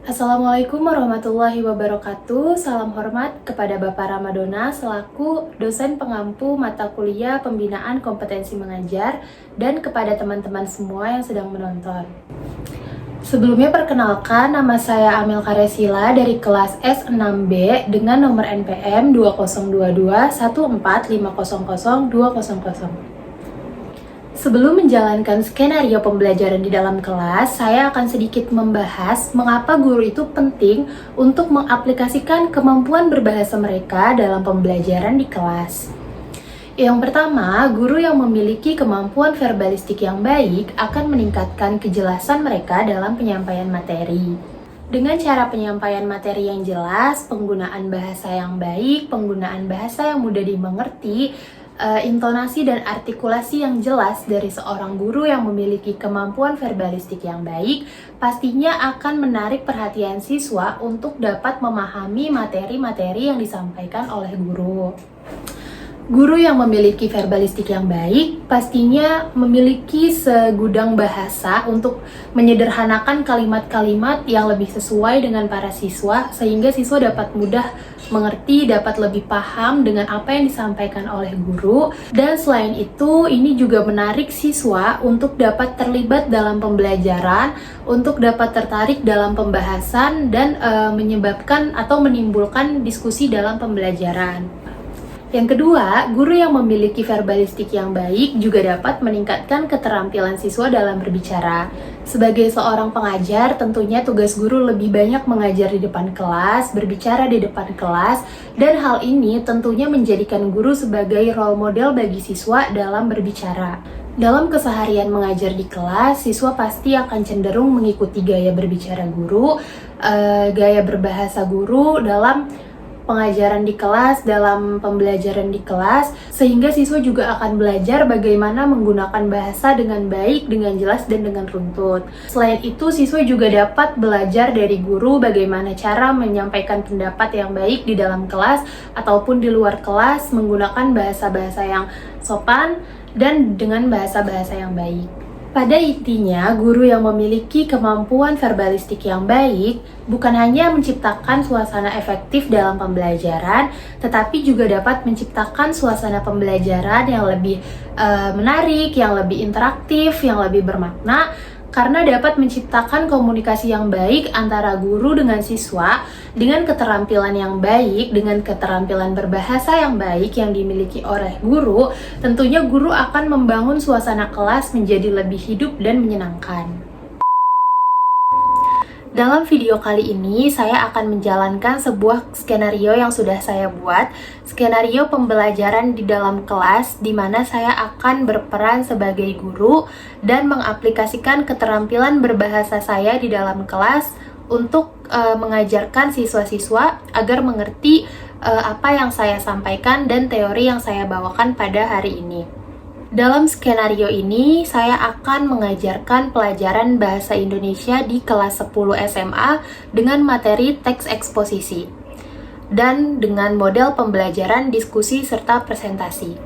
Assalamualaikum warahmatullahi wabarakatuh. Salam hormat kepada Bapak Ramadona selaku dosen pengampu mata kuliah pembinaan kompetensi mengajar dan kepada teman-teman semua yang sedang menonton. Sebelumnya perkenalkan, nama saya Amel Karesila dari kelas S6B dengan nomor NPM 202214500200. Sebelum menjalankan skenario pembelajaran di dalam kelas, saya akan sedikit membahas mengapa guru itu penting untuk mengaplikasikan kemampuan berbahasa mereka dalam pembelajaran di kelas. Yang pertama, guru yang memiliki kemampuan verbalistik yang baik akan meningkatkan kejelasan mereka dalam penyampaian materi. Dengan cara penyampaian materi yang jelas, penggunaan bahasa yang baik, penggunaan bahasa yang mudah dimengerti, intonasi dan artikulasi yang jelas dari seorang guru yang memiliki kemampuan verbalistik yang baik pastinya akan menarik perhatian siswa untuk dapat memahami materi-materi yang disampaikan oleh guru. Guru yang memiliki verbalistik yang baik pastinya memiliki segudang bahasa untuk menyederhanakan kalimat-kalimat yang lebih sesuai dengan para siswa sehingga siswa dapat mudah mengerti, dapat lebih paham dengan apa yang disampaikan oleh guru. Dan selain itu, ini juga menarik siswa untuk dapat terlibat dalam pembelajaran, untuk dapat tertarik dalam pembahasan dan menyebabkan atau menimbulkan diskusi dalam pembelajaran. Yang kedua, guru yang memiliki verbalistik yang baik juga dapat meningkatkan keterampilan siswa dalam berbicara. Sebagai seorang pengajar, tentunya tugas guru lebih banyak mengajar di depan kelas, berbicara di depan kelas, dan hal ini tentunya menjadikan guru sebagai role model bagi siswa dalam berbicara. Dalam keseharian mengajar di kelas, siswa pasti akan cenderung mengikuti gaya berbicara guru, gaya berbahasa guru dalam pengajaran di kelas, dalam pembelajaran di kelas, sehingga siswa juga akan belajar bagaimana menggunakan bahasa dengan baik, dengan jelas, dan dengan runtut. Selain itu, siswa juga dapat belajar dari guru bagaimana cara menyampaikan pendapat yang baik di dalam kelas ataupun di luar kelas, menggunakan bahasa-bahasa yang sopan dan dengan bahasa-bahasa yang baik. Pada intinya, guru yang memiliki kemampuan verbalistik yang baik bukan hanya menciptakan suasana efektif dalam pembelajaran, tetapi juga dapat menciptakan suasana pembelajaran yang lebih menarik, yang lebih interaktif, yang lebih bermakna, karena dapat menciptakan komunikasi yang baik antara guru dengan siswa, dengan keterampilan yang baik, dengan keterampilan berbahasa yang baik yang dimiliki oleh guru. Tentunya guru akan membangun suasana kelas menjadi lebih hidup dan menyenangkan. Dalam video kali ini, saya akan menjalankan sebuah skenario yang sudah saya buat, skenario pembelajaran di dalam kelas, di mana saya akan berperan sebagai guru dan mengaplikasikan keterampilan berbahasa saya di dalam kelas untuk mengajarkan siswa-siswa agar mengerti apa yang saya sampaikan dan teori yang saya bawakan pada hari ini. Dalam skenario ini, saya akan mengajarkan pelajaran bahasa Indonesia di kelas 10 SMA dengan materi teks eksposisi dan dengan model pembelajaran diskusi serta presentasi.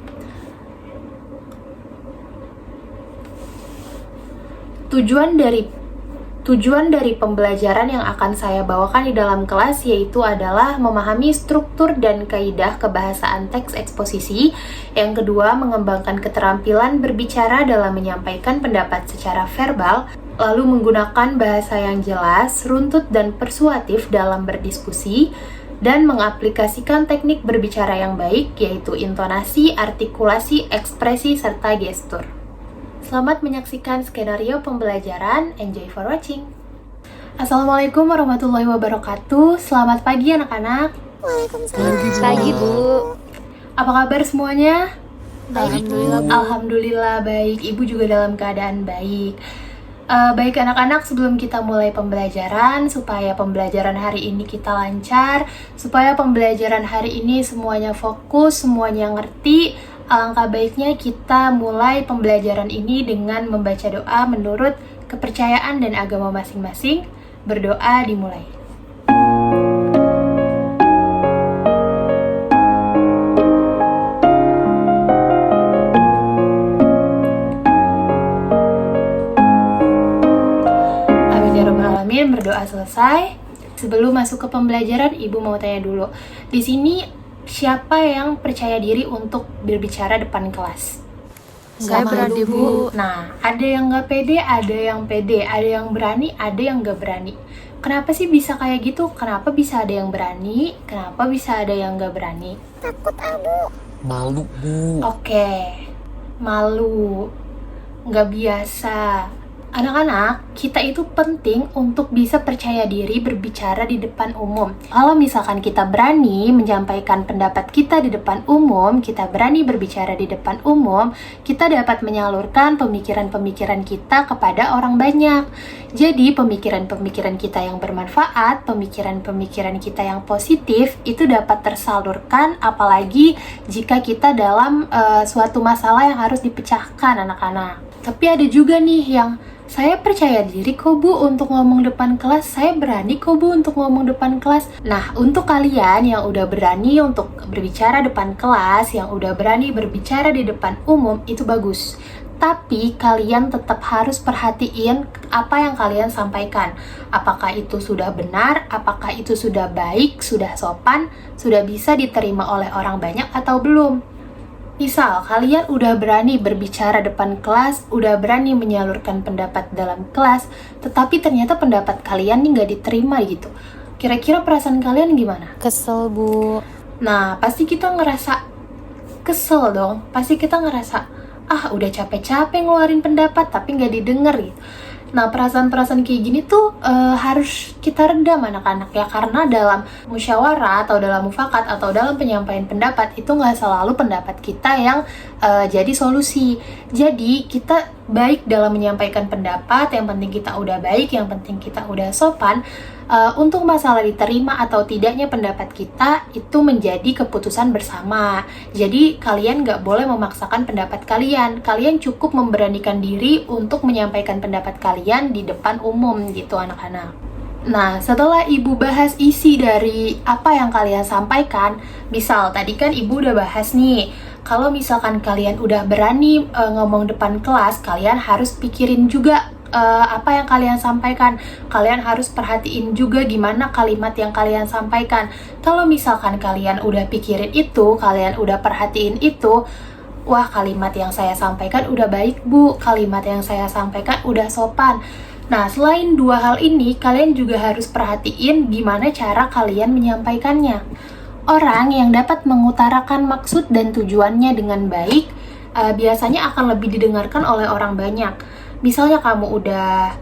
Tujuan dari pembelajaran yang akan saya bawakan di dalam kelas yaitu adalah memahami struktur dan kaidah kebahasaan teks eksposisi. Yang kedua, mengembangkan keterampilan berbicara dalam menyampaikan pendapat secara verbal, lalu menggunakan bahasa yang jelas, runtut, dan persuasif dalam berdiskusi, dan mengaplikasikan teknik berbicara yang baik yaitu intonasi, artikulasi, ekspresi, serta gestur. Selamat menyaksikan skenario pembelajaran. Enjoy for watching. Assalamualaikum warahmatullahi wabarakatuh. Selamat pagi anak-anak. Waalaikumsalam. Pagi, Bu. Apa kabar semuanya? Alhamdulillah, Bu. Alhamdulillah baik. Ibu juga dalam keadaan baik. Baik anak-anak, sebelum kita mulai pembelajaran, supaya pembelajaran hari ini kita lancar, supaya pembelajaran hari ini semuanya fokus, semuanya ngerti, alangkah baiknya kita mulai pembelajaran ini dengan membaca doa menurut kepercayaan dan agama masing-masing. Berdoa dimulai. Amin ya rabbal alamin. Berdoa selesai. Sebelum masuk ke pembelajaran, Ibu mau tanya dulu. Di sini siapa yang percaya diri untuk berbicara depan kelas? Saya berani, Bu. Nah, ada yang nggak pede, ada yang pede, ada yang berani, ada yang nggak berani. Kenapa sih bisa kayak gitu? Kenapa bisa ada yang berani? Kenapa bisa ada yang nggak berani? Takut, Bu. Malu, Bu. Oke, malu, nggak biasa. Anak-anak, kita itu penting untuk bisa percaya diri berbicara di depan umum. Kalau misalkan kita berani menyampaikan pendapat kita di depan umum, kita berani berbicara di depan umum, kita dapat menyalurkan pemikiran-pemikiran kita kepada orang banyak. Jadi, pemikiran-pemikiran kita yang bermanfaat, pemikiran-pemikiran kita yang positif, itu dapat tersalurkan, apalagi jika kita dalam suatu masalah yang harus dipecahkan, anak-anak. Tapi ada juga nih yang saya percaya diri kok Bu untuk ngomong depan kelas, saya berani kok Bu untuk ngomong depan kelas. Nah, untuk kalian yang udah berani untuk berbicara depan kelas, yang udah berani berbicara di depan umum, itu bagus. Tapi kalian tetap harus perhatiin apa yang kalian sampaikan. Apakah itu sudah benar, apakah itu sudah baik, sudah sopan, sudah bisa diterima oleh orang banyak atau belum. Misal, kalian udah berani berbicara depan kelas, udah berani menyalurkan pendapat dalam kelas, tetapi ternyata pendapat kalian nih nggak diterima gitu. Kira-kira perasaan kalian gimana? Kesel, Bu. Nah, pasti kita ngerasa kesel dong. Pasti kita ngerasa, udah capek-capek ngeluarin pendapat tapi nggak didengar gitu. Nah, perasaan-perasaan kayak gini tuh harus kita redam anak-anak ya, karena dalam musyawarah atau dalam mufakat atau dalam penyampaian pendapat itu nggak selalu pendapat kita yang jadi solusi. Jadi kita baik dalam menyampaikan pendapat, yang penting kita udah baik, yang penting kita udah sopan. Untuk masalah diterima atau tidaknya pendapat kita itu menjadi keputusan bersama. Jadi kalian nggak boleh memaksakan pendapat kalian. Kalian cukup memberanikan diri untuk menyampaikan pendapat kalian di depan umum gitu anak-anak. Nah, setelah Ibu bahas isi dari apa yang kalian sampaikan, misal tadi kan Ibu udah bahas nih, kalau misalkan kalian udah berani ngomong depan kelas, kalian harus pikirin juga apa yang kalian sampaikan. Kalian harus perhatiin juga gimana kalimat yang kalian sampaikan. Kalau misalkan kalian udah pikirin itu, kalian udah perhatiin itu, wah, kalimat yang saya sampaikan udah baik Bu, kalimat yang saya sampaikan udah sopan. Nah, selain dua hal ini, kalian juga harus perhatiin gimana cara kalian menyampaikannya. Orang yang dapat mengutarakan maksud dan tujuannya dengan baik biasanya akan lebih didengarkan oleh orang banyak. Misalnya kamu udah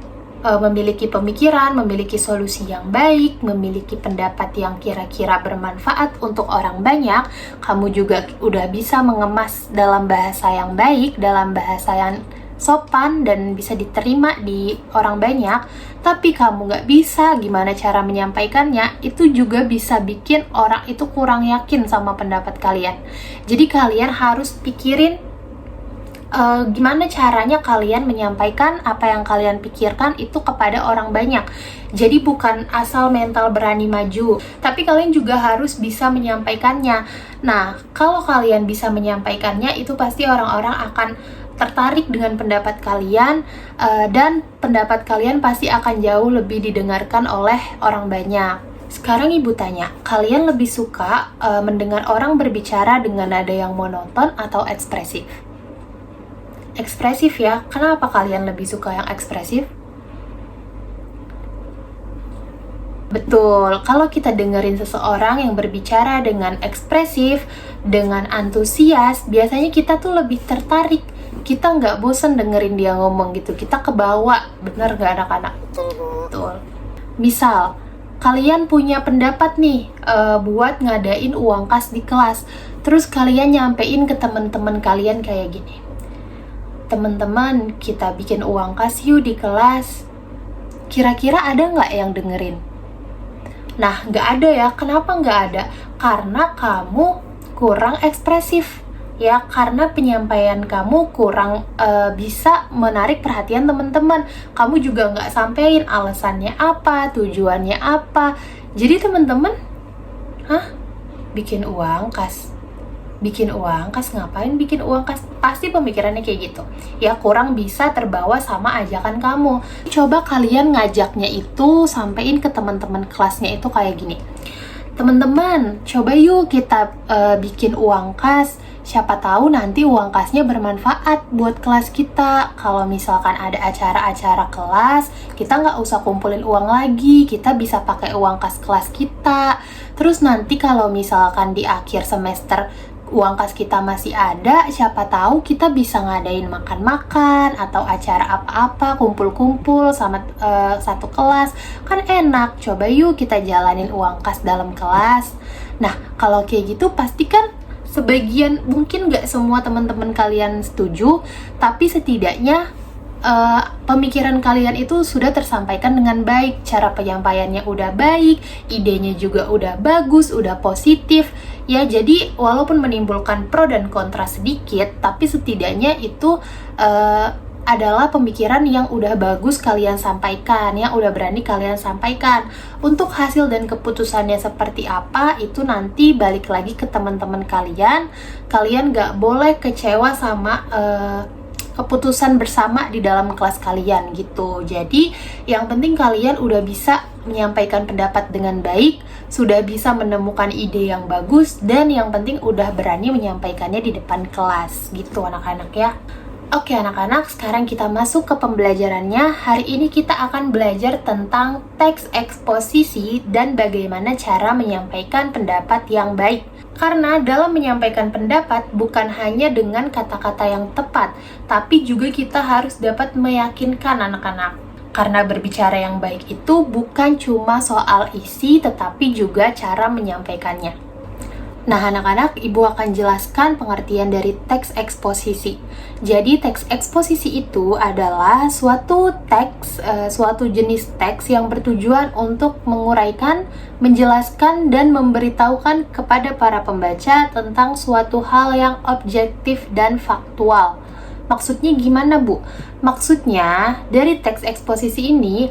memiliki pemikiran, memiliki solusi yang baik, memiliki pendapat yang kira-kira bermanfaat untuk orang banyak, kamu juga udah bisa mengemas dalam bahasa yang baik, dalam bahasa yang sopan dan bisa diterima di orang banyak, tapi kamu nggak bisa gimana cara menyampaikannya, itu juga bisa bikin orang itu kurang yakin sama pendapat kalian. Jadi kalian harus pikirin gimana caranya kalian menyampaikan apa yang kalian pikirkan itu kepada orang banyak. Jadi bukan asal mental berani maju, tapi kalian juga harus bisa menyampaikannya. Nah, kalau kalian bisa menyampaikannya, itu pasti orang-orang akan tertarik dengan pendapat kalian, dan pendapat kalian pasti akan jauh lebih didengarkan oleh orang banyak. Sekarang Ibu tanya, kalian lebih suka mendengar orang berbicara dengan nada yang monoton atau ekspresif? Ekspresif ya, kenapa kalian lebih suka yang ekspresif? Betul, kalau kita dengerin seseorang yang berbicara dengan ekspresif, dengan antusias, biasanya kita tuh lebih tertarik. Kita nggak bosen dengerin dia ngomong gitu, kita kebawa, bener nggak anak-anak? Betul. Misal, kalian punya pendapat nih buat ngadain uang kas di kelas, terus kalian nyampein ke teman-teman kalian kayak gini. Teman-teman, kita bikin uang kas yuk di kelas. Kira-kira ada nggak yang dengerin? Nah, nggak ada ya. Kenapa nggak ada? Karena kamu kurang ekspresif. Ya, karena penyampaian kamu kurang bisa menarik perhatian teman-teman. Kamu juga nggak sampein alasannya apa, tujuannya apa. Jadi teman-teman, bikin uang kas? bikin uang kas, ngapain bikin uang kas? Pasti pemikirannya kayak gitu ya, kurang bisa terbawa sama ajakan kamu. Coba kalian ngajaknya itu sampein ke teman-teman kelasnya itu kayak gini, teman-teman coba yuk kita bikin uang kas, siapa tahu nanti uang kasnya bermanfaat buat kelas kita. Kalau misalkan ada acara-acara kelas, kita nggak usah kumpulin uang lagi, kita bisa pakai uang kas kelas kita. Terus nanti kalau misalkan di akhir semester uang kas kita masih ada, siapa tahu kita bisa ngadain makan-makan atau acara apa-apa, kumpul-kumpul sama satu kelas, kan enak. Coba yuk kita jalanin uang kas dalam kelas. Nah, kalau kayak gitu pasti kan sebagian, mungkin nggak semua teman-teman kalian setuju, tapi setidaknya pemikiran kalian itu sudah tersampaikan dengan baik, cara penyampaiannya udah baik, idenya juga udah bagus, udah positif ya. Jadi walaupun menimbulkan pro dan kontra sedikit, tapi setidaknya itu adalah pemikiran yang udah bagus kalian sampaikan, yang udah berani kalian sampaikan. Untuk hasil dan keputusannya seperti apa, itu nanti balik lagi ke teman-teman kalian. Kalian gak boleh kecewa sama keputusan bersama di dalam kelas kalian gitu. Jadi yang penting kalian udah bisa menyampaikan pendapat dengan baik, sudah bisa menemukan ide yang bagus, dan yang penting udah berani menyampaikannya di depan kelas gitu anak-anak ya. Oke anak-anak, sekarang kita masuk ke pembelajarannya. Hari ini kita akan belajar tentang teks eksposisi dan bagaimana cara menyampaikan pendapat yang baik. Karena dalam menyampaikan pendapat bukan hanya dengan kata-kata yang tepat, tapi juga kita harus dapat meyakinkan anak-anak. Karena berbicara yang baik itu bukan cuma soal isi, tetapi juga cara menyampaikannya. Nah anak-anak, ibu akan jelaskan pengertian dari teks eksposisi. Jadi teks eksposisi itu adalah suatu jenis teks yang bertujuan untuk menguraikan, menjelaskan, dan memberitahukan kepada para pembaca tentang suatu hal yang objektif dan faktual. Maksudnya gimana Bu? Maksudnya dari teks eksposisi ini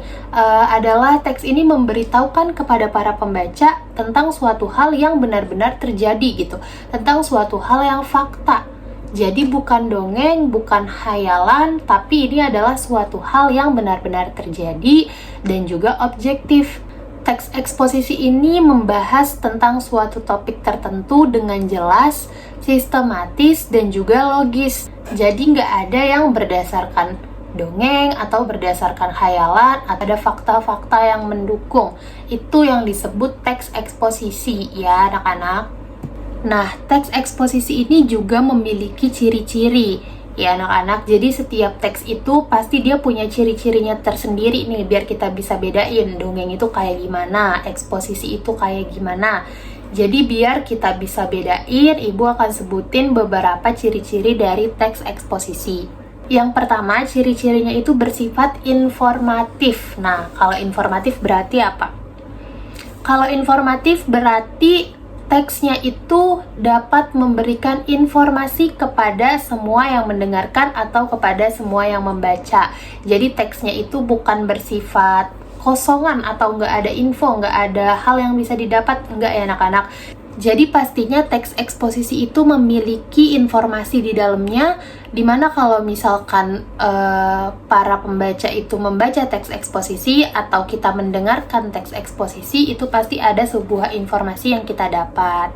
adalah teks ini memberitahukan kepada para pembaca tentang suatu hal yang benar-benar terjadi gitu, tentang suatu hal yang fakta. Jadi bukan dongeng, bukan hayalan, tapi ini adalah suatu hal yang benar-benar terjadi dan juga objektif. Teks eksposisi ini membahas tentang suatu topik tertentu dengan jelas, sistematis, dan juga logis. Jadi nggak ada yang berdasarkan dongeng atau berdasarkan khayalan, atau ada fakta-fakta yang mendukung. Itu yang disebut teks eksposisi ya anak-anak. Nah, teks eksposisi ini juga memiliki ciri-ciri ya anak-anak. Jadi setiap teks itu pasti dia punya ciri-cirinya tersendiri nih, biar kita bisa bedain dongeng itu kayak gimana, eksposisi itu kayak gimana. Jadi biar kita bisa bedain, ibu akan sebutin beberapa ciri-ciri dari teks eksposisi. Yang pertama, ciri-cirinya itu bersifat informatif. Nah, kalau informatif berarti apa? Kalau informatif berarti teksnya itu dapat memberikan informasi kepada semua yang mendengarkan atau kepada semua yang membaca. Jadi teksnya itu bukan bersifat kosongan atau nggak ada info, nggak ada hal yang bisa didapat, nggak ya anak-anak. Jadi pastinya teks eksposisi itu memiliki informasi di dalamnya, dimana kalau misalkan para pembaca itu membaca teks eksposisi atau kita mendengarkan teks eksposisi, itu pasti ada sebuah informasi yang kita dapat.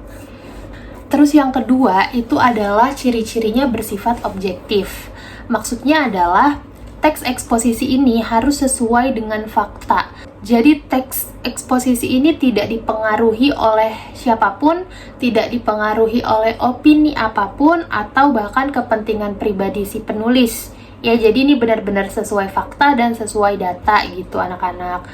Terus yang kedua itu adalah ciri-cirinya bersifat objektif. Maksudnya adalah teks eksposisi ini harus sesuai dengan fakta. Jadi teks eksposisi ini tidak dipengaruhi oleh siapapun, tidak dipengaruhi oleh opini apapun, atau bahkan kepentingan pribadi si penulis. Ya, jadi ini benar-benar sesuai fakta dan sesuai data gitu anak-anak.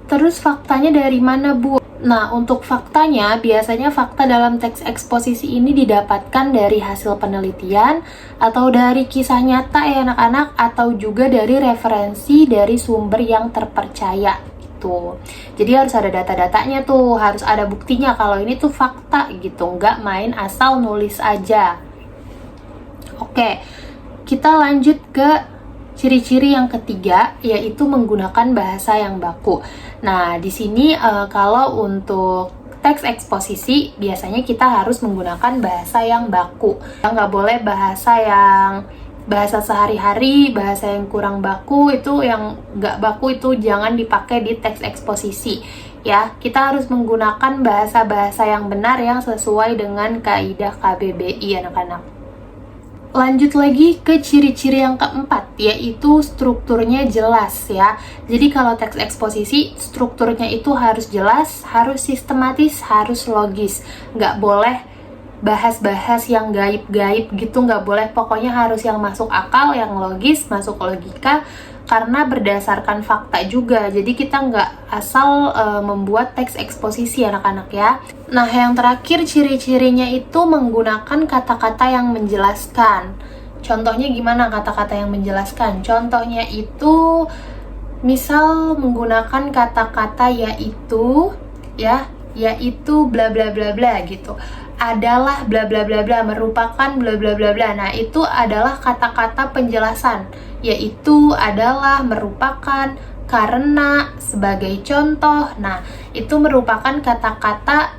Terus faktanya dari mana Bu? Nah, untuk faktanya, biasanya fakta dalam teks eksposisi ini didapatkan dari hasil penelitian atau dari kisah nyata ya anak-anak, atau juga dari referensi dari sumber yang terpercaya gitu. Jadi harus ada data-datanya tuh, harus ada buktinya kalau ini tuh fakta gitu, nggak main asal nulis aja. Oke, kita lanjut ke ciri-ciri yang ketiga, yaitu menggunakan bahasa yang baku. Nah, di sini kalau untuk teks eksposisi biasanya kita harus menggunakan bahasa yang baku. Nggak boleh bahasa sehari-hari, bahasa yang kurang baku, itu yang nggak baku itu jangan dipakai di teks eksposisi. Ya, kita harus menggunakan bahasa-bahasa yang benar yang sesuai dengan kaidah KBBI anak-anak. Lanjut lagi ke ciri-ciri yang keempat, yaitu strukturnya jelas ya. Jadi kalau teks eksposisi, strukturnya itu harus jelas, harus sistematis, harus logis. Nggak boleh bahas-bahas yang gaib-gaib gitu, nggak boleh. Pokoknya harus yang masuk akal, yang logis, masuk logika, karena berdasarkan fakta juga. Jadi kita nggak asal membuat teks eksposisi anak-anak ya. Nah, yang terakhir ciri-cirinya itu menggunakan kata-kata yang menjelaskan. Contohnya gimana kata-kata yang menjelaskan? Contohnya itu misal menggunakan kata-kata yaitu bla bla bla bla gitu. Adalah bla bla bla bla, merupakan bla bla bla bla. Nah, itu adalah kata-kata penjelasan, yaitu, adalah, merupakan, karena, sebagai contoh. Nah, itu merupakan kata-kata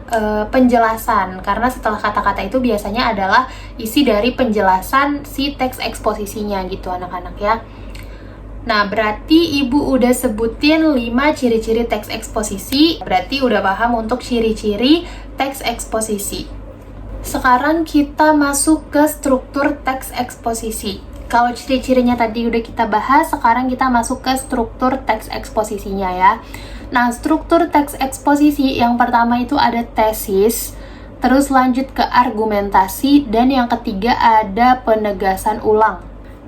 penjelasan, karena setelah kata-kata itu biasanya adalah isi dari penjelasan si teks eksposisinya gitu anak-anak ya. Nah, berarti ibu udah sebutin 5 ciri-ciri teks eksposisi. Berarti udah paham untuk ciri-ciri teks eksposisi. Sekarang kita masuk ke struktur teks eksposisi. Kalau ciri-cirinya tadi udah kita bahas, sekarang kita masuk ke struktur teks eksposisinya ya. Nah, struktur teks eksposisi yang pertama itu ada tesis, terus lanjut ke argumentasi, dan yang ketiga ada penegasan ulang.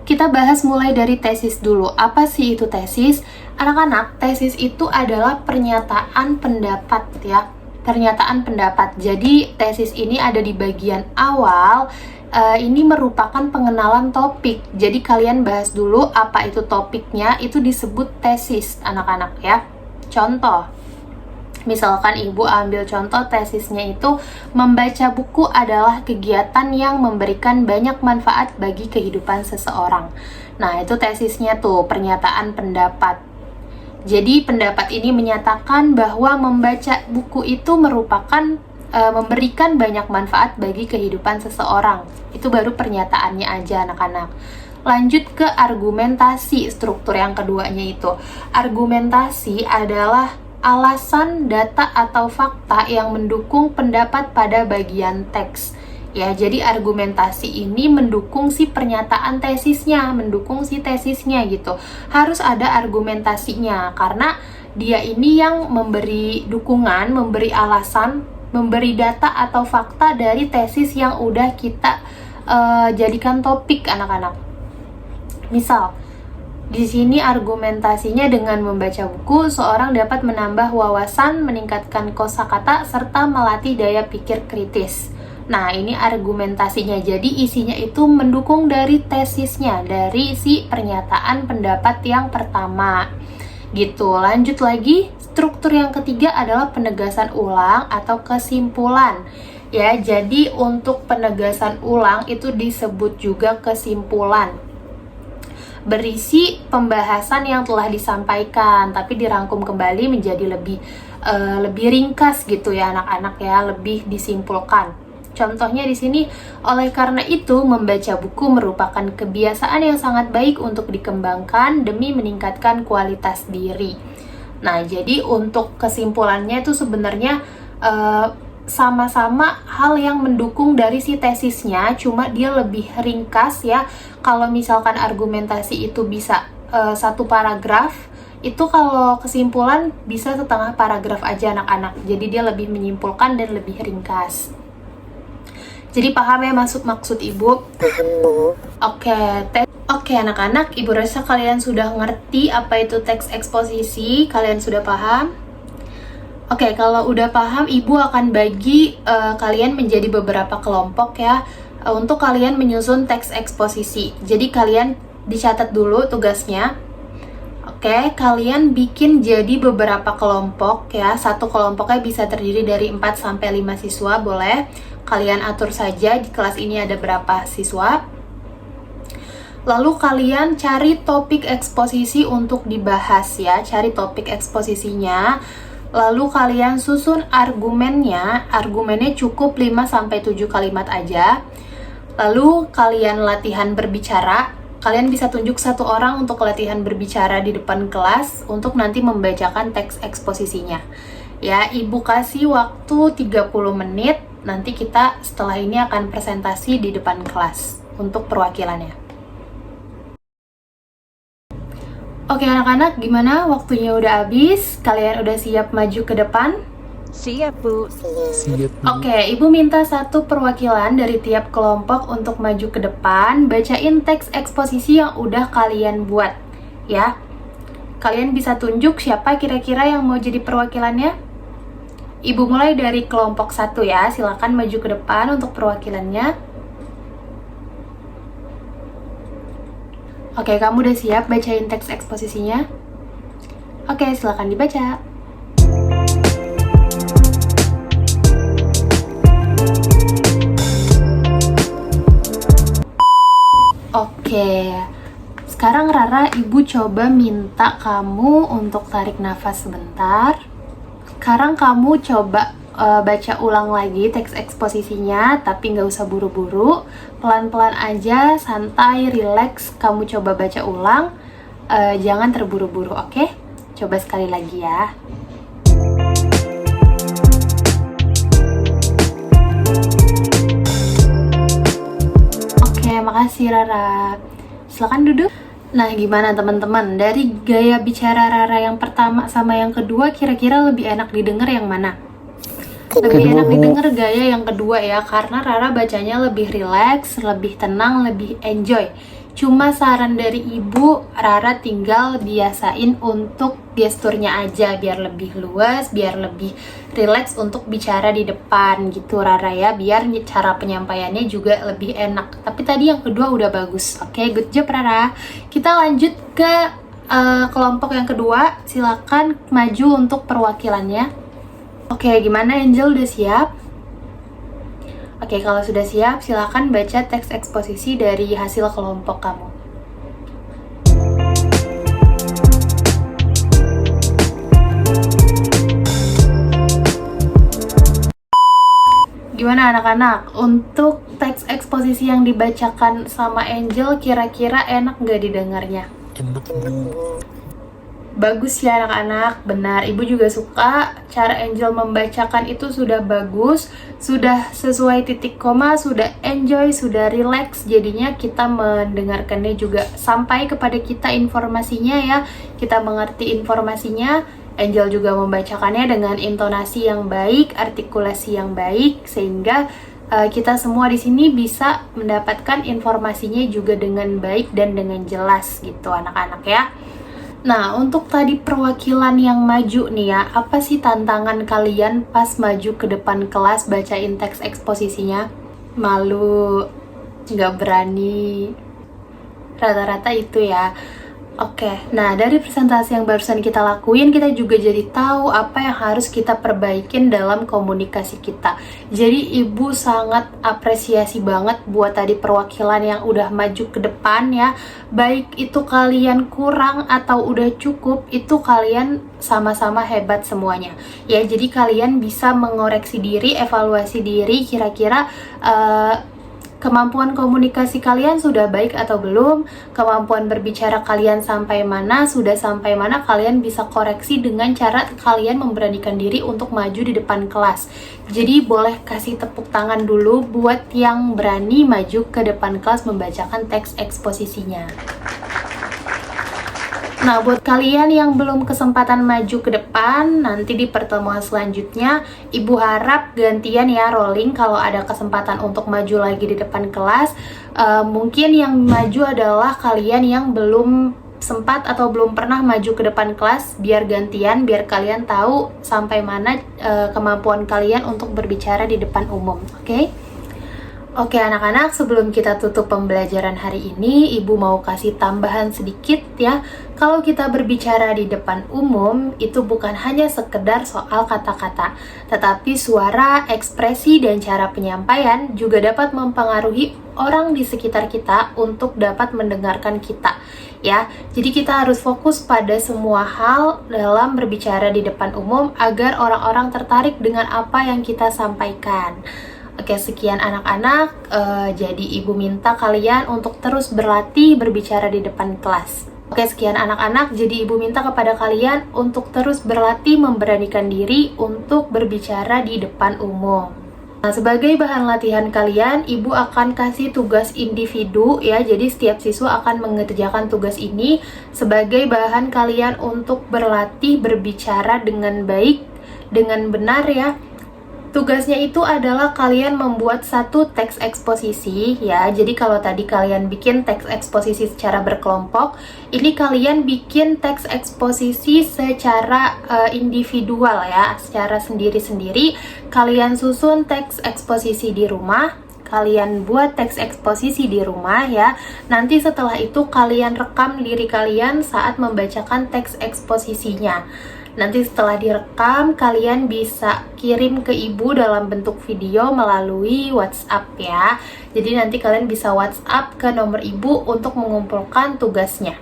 Kita bahas mulai dari tesis dulu. Apa sih itu tesis? Anak-anak, tesis itu adalah pernyataan pendapat ya. Pernyataan pendapat. Jadi tesis ini ada di bagian awal. Ini merupakan pengenalan topik. Jadi kalian bahas dulu apa itu topiknya. Itu disebut tesis anak-anak ya. Contoh, misalkan ibu ambil contoh tesisnya itu, membaca buku adalah kegiatan yang memberikan banyak manfaat bagi kehidupan seseorang. Nah, itu tesisnya tuh, pernyataan pendapat. Jadi pendapat ini menyatakan bahwa membaca buku itu merupakan memberikan banyak manfaat bagi kehidupan seseorang. Itu baru pernyataannya aja anak-anak. Lanjut ke argumentasi, struktur yang keduanya itu. Argumentasi adalah alasan, data, atau fakta yang mendukung pendapat pada bagian teks. Ya, jadi argumentasi ini mendukung si pernyataan tesisnya, mendukung si tesisnya gitu. Harus ada argumentasinya, karena dia ini yang memberi dukungan, memberi alasan, memberi data atau fakta dari tesis yang udah kita jadikan topik anak-anak. Misal, di sini argumentasinya dengan membaca buku, seorang dapat menambah wawasan, meningkatkan kosakata, serta melatih daya pikir kritis. Nah, ini argumentasinya. Jadi isinya itu mendukung dari tesisnya, dari si pernyataan pendapat yang pertama. Gitu. Lanjut lagi, struktur yang ketiga adalah penegasan ulang atau kesimpulan. Ya, jadi untuk penegasan ulang itu disebut juga kesimpulan. Berisi pembahasan yang telah disampaikan, tapi dirangkum kembali menjadi lebih ringkas gitu ya anak-anak ya, lebih disimpulkan. Contohnya di sini, oleh karena itu membaca buku merupakan kebiasaan yang sangat baik untuk dikembangkan demi meningkatkan kualitas diri. Nah, jadi untuk kesimpulannya itu sebenarnya sama-sama hal yang mendukung dari si tesisnya, cuma dia lebih ringkas ya. Kalau misalkan argumentasi itu bisa 1 paragraf, itu kalau kesimpulan bisa setengah paragraf aja anak-anak. Jadi dia lebih menyimpulkan dan lebih ringkas. Jadi paham ya maksud ibu? Paham, Bu. Oke anak-anak, ibu rasa kalian sudah ngerti apa itu teks eksposisi, kalian sudah paham? Oke, kalau udah paham, ibu akan bagi kalian menjadi beberapa kelompok ya, untuk kalian menyusun teks eksposisi. Jadi kalian dicatat dulu tugasnya. Oke, kalian bikin jadi beberapa kelompok ya. Satu kelompoknya bisa terdiri dari 4-5 siswa, boleh. Kalian atur saja di kelas ini ada berapa siswa. Lalu kalian cari topik eksposisi untuk dibahas ya. Cari topik eksposisinya. Lalu kalian susun argumennya cukup 5-7 kalimat aja. Lalu kalian latihan berbicara. Kalian bisa tunjuk satu orang untuk latihan berbicara di depan kelas untuk nanti membacakan teks eksposisinya. Ya, Ibu kasih waktu 30 menit. Nanti kita setelah ini akan presentasi di depan kelas untuk perwakilannya. Oke anak-anak, gimana? Waktunya udah habis? Kalian udah siap maju ke depan? Siap, Bu. Siap, Bu. Oke, Ibu minta satu perwakilan dari tiap kelompok untuk maju ke depan, bacain teks eksposisi yang udah kalian buat, ya. Kalian bisa tunjuk siapa kira-kira yang mau jadi perwakilannya? Ibu mulai dari kelompok 1 ya, silakan maju ke depan untuk perwakilannya. Oke, kamu udah siap bacain teks eksposisinya? Oke, silakan dibaca. Oke, sekarang Rara, Ibu coba minta kamu untuk tarik nafas sebentar. Sekarang kamu coba baca ulang lagi teks eksposisinya, tapi nggak usah buru-buru, pelan-pelan aja, santai, relax. Kamu coba baca ulang, jangan terburu-buru, oke? Coba sekali lagi ya. Oke, makasih Rara. Silakan duduk. Nah, gimana teman-teman? Dari gaya bicara Rara yang pertama sama yang kedua, kira-kira lebih enak didengar yang mana? Lebih enak didengar gaya yang kedua ya, karena Rara bacanya lebih rileks, lebih tenang, lebih enjoy. Cuma saran dari Ibu, Rara tinggal biasain untuk gesturnya aja, biar lebih luas, biar lebih rileks untuk bicara di depan gitu Rara ya, biar cara penyampaiannya juga lebih enak. Tapi tadi yang kedua udah bagus. Oke, good job Rara. Kita lanjut ke kelompok yang kedua. Silakan maju untuk perwakilannya. Oke, gimana Angel, udah siap? Oke, kalau sudah siap, silakan baca teks eksposisi dari hasil kelompok kamu. Gimana anak-anak? Untuk teks eksposisi yang dibacakan sama Angel, kira-kira enak nggak didengarnya? Enak, Bu. Bagus ya anak-anak, benar. Ibu juga suka cara Angel membacakan itu, sudah bagus, sudah sesuai titik koma, sudah enjoy, sudah relax. Jadinya kita mendengarkannya juga sampai kepada kita informasinya ya. Kita mengerti informasinya. Angel juga membacakannya dengan intonasi yang baik, artikulasi yang baik, sehingga kita semua di sini bisa mendapatkan informasinya juga dengan baik dan dengan jelas gitu anak-anak ya. Nah, untuk tadi perwakilan yang maju nih ya, apa sih tantangan kalian pas maju ke depan kelas bacain teks eksposisinya? Malu, nggak berani, rata-rata itu ya. Oke, nah dari presentasi yang barusan kita lakuin, kita juga jadi tahu apa yang harus kita perbaikin dalam komunikasi kita. Jadi Ibu sangat apresiasi banget buat tadi perwakilan yang udah maju ke depan ya. Baik itu kalian kurang atau udah cukup, itu kalian sama-sama hebat semuanya. Ya, jadi kalian bisa mengoreksi diri, evaluasi diri, kira-kira kemampuan komunikasi kalian sudah baik atau belum, kemampuan berbicara kalian sampai mana, sudah sampai mana, kalian bisa koreksi dengan cara kalian memberanikan diri untuk maju di depan kelas. Jadi boleh kasih tepuk tangan dulu buat yang berani maju ke depan kelas membacakan teks eksposisinya. Nah, buat kalian yang belum kesempatan maju ke depan, nanti di pertemuan selanjutnya, Ibu harap gantian ya rolling kalau ada kesempatan untuk maju lagi di depan kelas. Mungkin yang maju adalah kalian yang belum sempat atau belum pernah maju ke depan kelas, biar gantian, biar kalian tahu sampai mana kemampuan kalian untuk berbicara di depan umum, oke? Oke anak-anak, sebelum kita tutup pembelajaran hari ini, Ibu mau kasih tambahan sedikit ya. Kalau kita berbicara di depan umum, itu bukan hanya sekedar soal kata-kata, tetapi suara, ekspresi, dan cara penyampaian juga dapat mempengaruhi orang di sekitar kita untuk dapat mendengarkan kita. Ya, jadi kita harus fokus pada semua hal dalam berbicara di depan umum agar orang-orang tertarik dengan apa yang kita sampaikan. Oke, sekian anak-anak. Jadi Ibu minta kalian untuk terus berlatih berbicara di depan kelas. Oke, sekian anak-anak. Jadi Ibu minta kepada kalian untuk terus berlatih memberanikan diri untuk berbicara di depan umum. Nah, sebagai bahan latihan kalian, Ibu akan kasih tugas individu ya. Jadi setiap siswa akan mengerjakan tugas ini sebagai bahan kalian untuk berlatih berbicara dengan baik, dengan benar ya. Tugasnya itu adalah kalian membuat satu teks eksposisi ya. Jadi kalau tadi kalian bikin teks eksposisi secara berkelompok, ini kalian bikin teks eksposisi secara individual ya, secara sendiri-sendiri. Kalian susun teks eksposisi di rumah, kalian buat teks eksposisi di rumah ya. Nanti setelah itu kalian rekam diri kalian saat membacakan teks eksposisinya. Nanti setelah direkam, kalian bisa kirim ke Ibu dalam bentuk video melalui WhatsApp ya. Jadi nanti kalian bisa WhatsApp ke nomor Ibu untuk mengumpulkan tugasnya.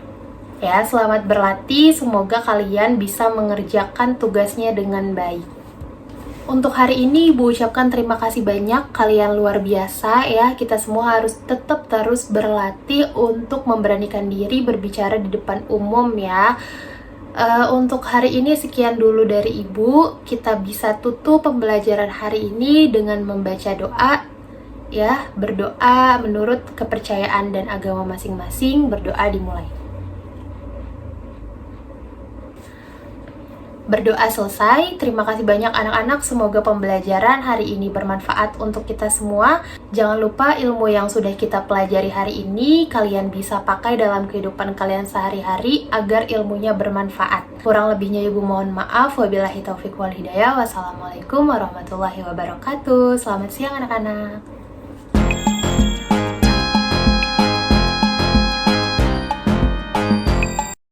Ya, selamat berlatih, semoga kalian bisa mengerjakan tugasnya dengan baik. Untuk hari ini Ibu ucapkan terima kasih banyak, kalian luar biasa ya. Kita semua harus tetap terus berlatih untuk memberanikan diri berbicara di depan umum ya. Untuk hari ini sekian dulu dari Ibu. Kita bisa tutup pembelajaran hari ini dengan membaca doa ya, berdoa menurut kepercayaan dan agama masing-masing. Berdoa dimulai. Berdoa selesai. Terima kasih banyak anak-anak. Semoga pembelajaran hari ini bermanfaat untuk kita semua. Jangan lupa ilmu yang sudah kita pelajari hari ini kalian bisa pakai dalam kehidupan kalian sehari-hari agar ilmunya bermanfaat. Kurang lebihnya Ibu mohon maaf. Wabillahi taufiq wal hidayah. Wassalamualaikum warahmatullahi wabarakatuh. Selamat siang anak-anak.